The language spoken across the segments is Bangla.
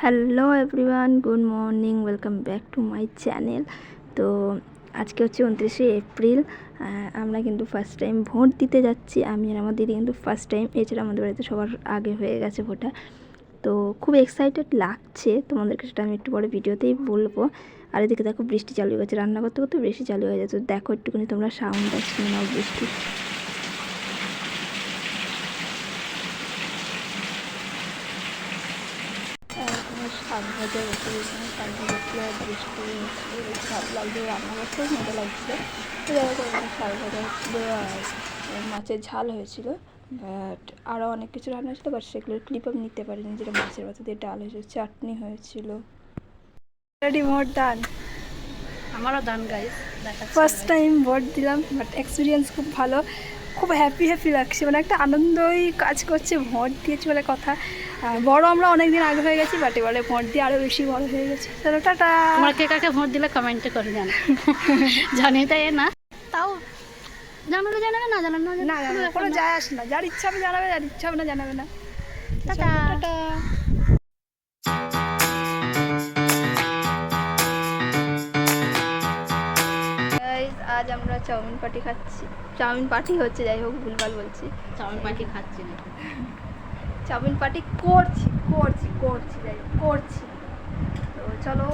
Hello everyone, good morning, welcome back to my channel. তো আজকে হচ্ছে 29শে এপ্রিল। আমরা কিন্তু ফার্স্ট টাইম ভোট দিতে যাচ্ছি। আমি আর আমার দিদি কিন্তু ফার্স্ট টাইম। এছাড়া আমাদের বাড়িতে সবার আগে হয়ে গেছে ভোটটা। তো খুব এক্সাইটেড লাগছে, তোমাদেরকে সেটা আমি একটু পরে ভিডিওতেই বলবো। আর এদিকে দেখো বৃষ্টি চালু হয়ে গেছে, রান্না করতে করতে বৃষ্টি চালু হয়ে গেছে। দেখো একটুখানি তোমরা সাউন্ডটা শুনে নাও বৃষ্টি। শাক ভাজা বসে দিয়েছিলাম, শাক ভাজা বৃষ্টি ভালো লাগছে, রান্না করতেও মজা লাগছে। তো যাই হোক শাক ভাজা হচ্ছিলো আর মাছের ঝাল হয়েছিল, বাট আরও অনেক কিছু রান্না হয়েছিলো, বাট সেগুলোর ক্লিপ আমি নিতে পারিনি। যেটা মাছের মাথা দিয়ে ডাল হয়েছিল, চাটনি হয়েছিল। রেডি ভোট ডান, আমারও দান গাইস, ফার্স্ট টাইম ভোট দিলাম, বাট এক্সপিরিয়েন্স খুব ভালো, খুব হ্যাপি লাগছে। মানে একটা আনন্দই কাজ করছে। ভোট দিয়েছি বলে কথা, বড় আমরা অনেক দিন আগে হয়ে গেছি, বাট এবারে ভোট দিয়ে আরও বেশি বড় হয়ে গেছে। চলো টাটা। তোমরা কে কাকে ভোট দিলে কমেন্টে করে জানো। জানি তাই না, তাও জানালে জানাবে, না জানালে না জানাবে, কোনো যায় আসে না। যার ইচ্ছা হবে জানাবে, যার ইচ্ছা হবে না জানাবে না। টাটা। টাটা। আজ আমরা চাউমিন পাটি খাচ্ছি। চাউমিন পাটি হচ্ছে, যাই হোক ভুলভাল বলছি। চাউমিন পাটি খাচ্ছি না, চাউমিন পাটি করছি যাই হোক করছি। তো চলো।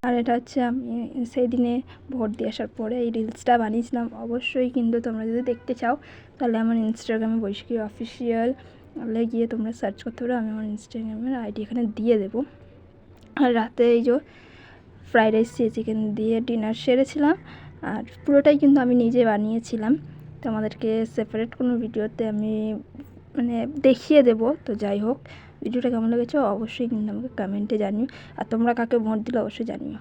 আর এটা হচ্ছে আমি সেই দিনে ভোট দিয়ে আসার পরে এই রিলসটা বানিয়েছিলাম। অবশ্যই কিন্তু তোমরা যদি দেখতে চাও তাহলে আমার ইনস্টাগ্রামে বৈশাখী অফিসিয়াল গিয়ে তোমরা সার্চ করতে পারো। আমি আমার ইনস্টাগ্রামের আইডি এখানে দিয়ে দেবো। আর রাতে এই যে ফ্রাইড রাইস চিকেন দিয়ে ডিনার সেরেছিলাম, আর পুরোটাই কিন্তু আমি নিজে বানিয়েছিলাম। তো আমাদেরকে সেপারেট কোনো ভিডিওতে আমি মানে দেখিয়ে দেবো। তো যাই হোক, ভিডিওটা কেমন লেগেছে অবশ্যই কিন্তু আমাকে কমেন্টে জানিও। আর তোমরা কাকে ভোট দিলে অবশ্যই জানিও।